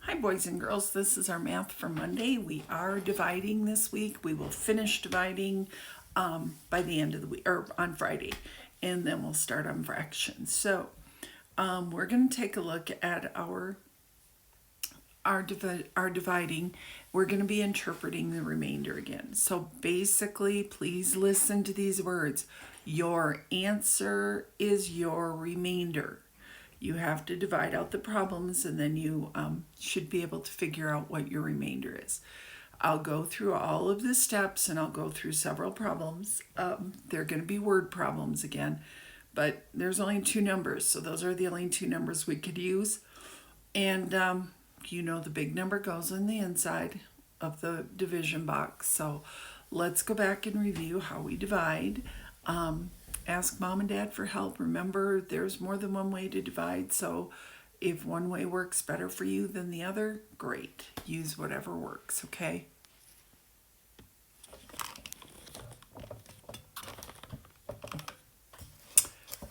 Hi boys and girls, this is our math for Monday. We are dividing this week. We will finish dividing by the end of the week, or on Friday, and then we'll start on fractions. So we're going to take a look at our dividing. We're going to be interpreting the remainder again. So basically, please listen to these words. Your answer is your remainder. You have to divide out the problems, and then you should be able to figure out what your remainder is. I'll go through all of the steps, and I'll go through several problems. They're going to be word problems again, but there's only two numbers, so those are the only two numbers we could use. And the big number goes on the inside of the division box. So let's go back and review how we divide. Ask mom and dad for help. Remember, there's more than one way to divide, so if one way works better for you than the other, great. Use whatever works, okay?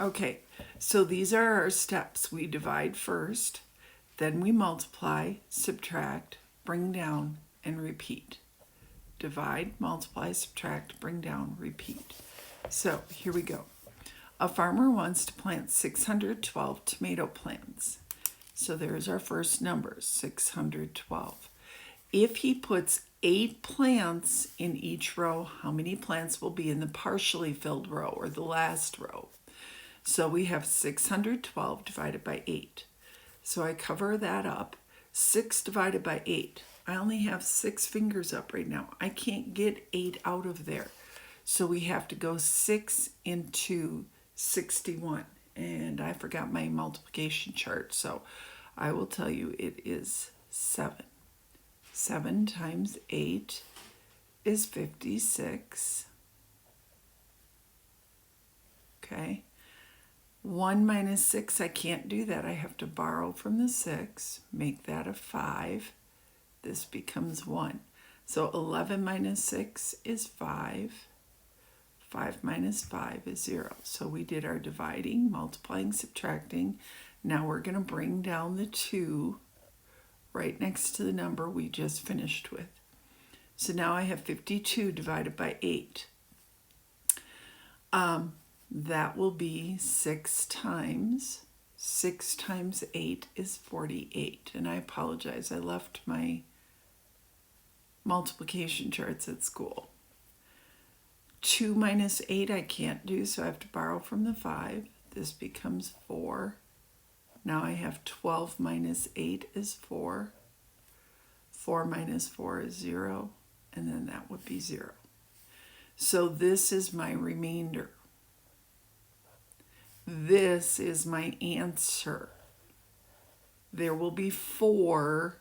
Okay, so these are our steps. We divide first, then we multiply, subtract, bring down, and repeat. Divide, multiply, subtract, bring down, repeat. So here we go. A farmer wants to plant 612 tomato plants. So there's our first number, 612. If he puts 8 plants in each row, how many plants will be in the partially filled row, or the last row? So we have 612 divided by 8. So I cover that up. 6 divided by 8. I only have 6 fingers up right now. I can't get 8 out of there. So we have to go 6 into 61. And I forgot my multiplication chart, so I will tell you it is 7. 7 times 8 is 56. Okay. 1 minus 6, I can't do that. I have to borrow from the 6, make that a 5. This becomes 1. So 11 minus 6 is 5. 5 minus 5 is 0. So we did our dividing, multiplying, subtracting. Now we're going to bring down the 2 right next to the number we just finished with. So now I have 52 divided by 8. That will be 6 times. 6 times 8 is 48. And I apologize, I left my multiplication charts at school. 2 minus 8 I can't do, so I have to borrow from the 5. This becomes 4. Now I have 12 minus 8 is 4. 4 minus 4 is 0, and then that would be 0. So this is my remainder. This is my answer. There will be 4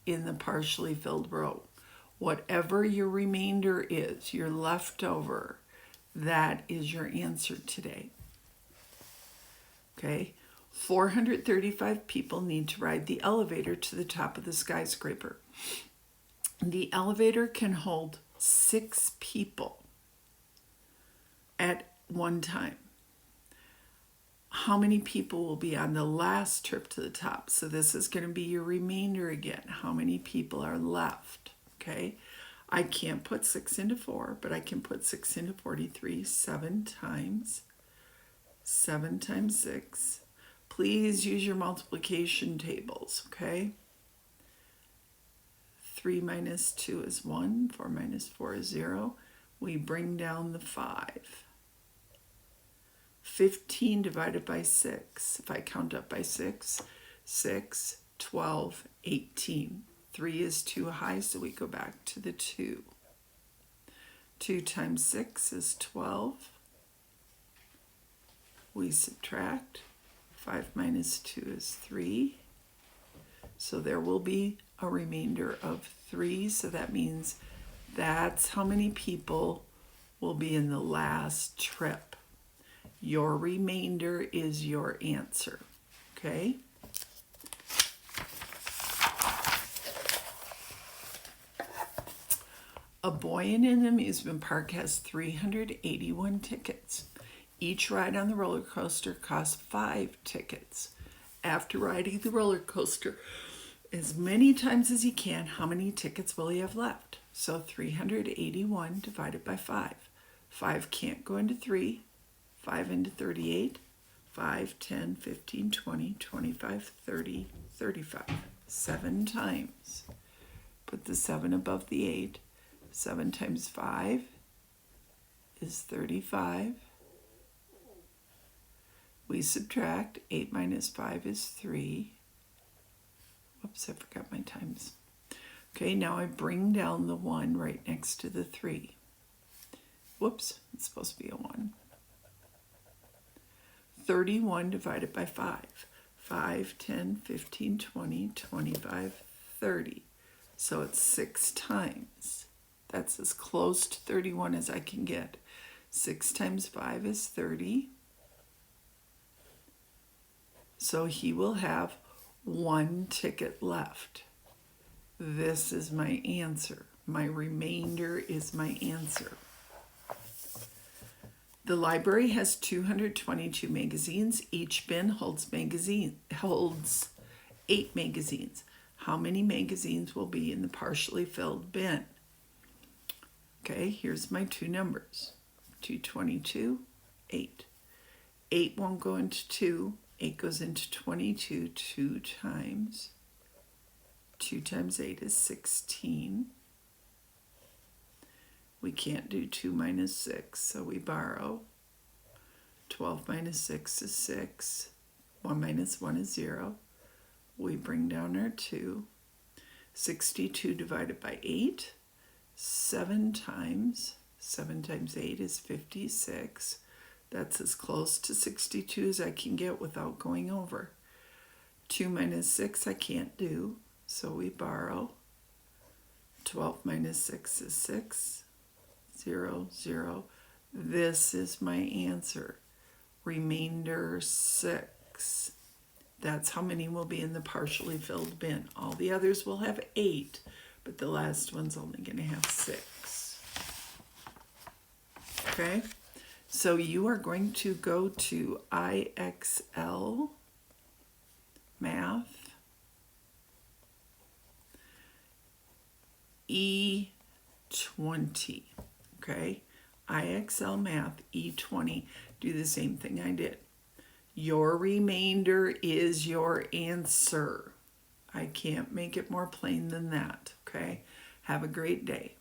in the partially filled row. Whatever your remainder is, your leftover, that is your answer today. Okay? 435 people need to ride the elevator to the top of the skyscraper. The elevator can hold 6 people at one time. How many people will be on the last trip to the top? So this is going to be your remainder again. How many people are left? Okay, I can't put 6 into 4, but I can put 6 into 43 7 times. 7 times 6. Please use your multiplication tables, okay? 3 minus 2 is 1. 4 minus 4 is 0. We bring down the 5. 15 divided by 6. If I count up by 6, 6, 12, 18. 3 is too high, so we go back to the 2. 2 times 6 is 12. We subtract. 5 minus 2 is 3. So there will be a remainder of 3. So that means that's how many people will be in the last trip. Your remainder is your answer. Okay? A boy in an amusement park has 381 tickets. Each ride on the roller coaster costs 5 tickets. After riding the roller coaster, as many times as he can, how many tickets will he have left? So 381 divided by 5. 5 can't go into 3. 5 into 38. 5, 10, 15, 20, 25, 30, 35. 7 times. Put the 7 above the 8. 7 times 5 is 35. We subtract. 8 minus 5 is 3. Whoops, I forgot my times. Okay, now I bring down the 1 right next to the 3. Whoops, it's supposed to be a 1. 31 divided by 5. 5, 10, 15, 20, 25, 30. So it's 6 times. That's as close to 31 as I can get. 6 times 5 is 30. So he will have 1 ticket left. This is my answer. My remainder is my answer. The library has 222 magazines. Each bin holds 8 magazines. How many magazines will be in the partially filled bin? Okay, here's my 2 numbers. 222, 8. 8 won't go into 2. 8 goes into 22 2 times. 2 times 8 is 16. We can't do 2 minus 6, so we borrow. 12 minus 6 is 6. 1 minus 1 is 0. We bring down our 2. 62 divided by 8. 7 times 8 is 56. That's as close to 62 as I can get without going over. 2 minus 6 I can't do, so we borrow. 12 minus 6 is 6. 0, 0. This is my answer. Remainder 6. That's how many will be in the partially filled bin. All the others will have 8, but the last one's only going to have 6. Okay? So you are going to go to IXL Math E20. Okay? IXL Math E20. Do the same thing I did. Your remainder is your answer. I can't make it more plain than that. Okay? Have a great day.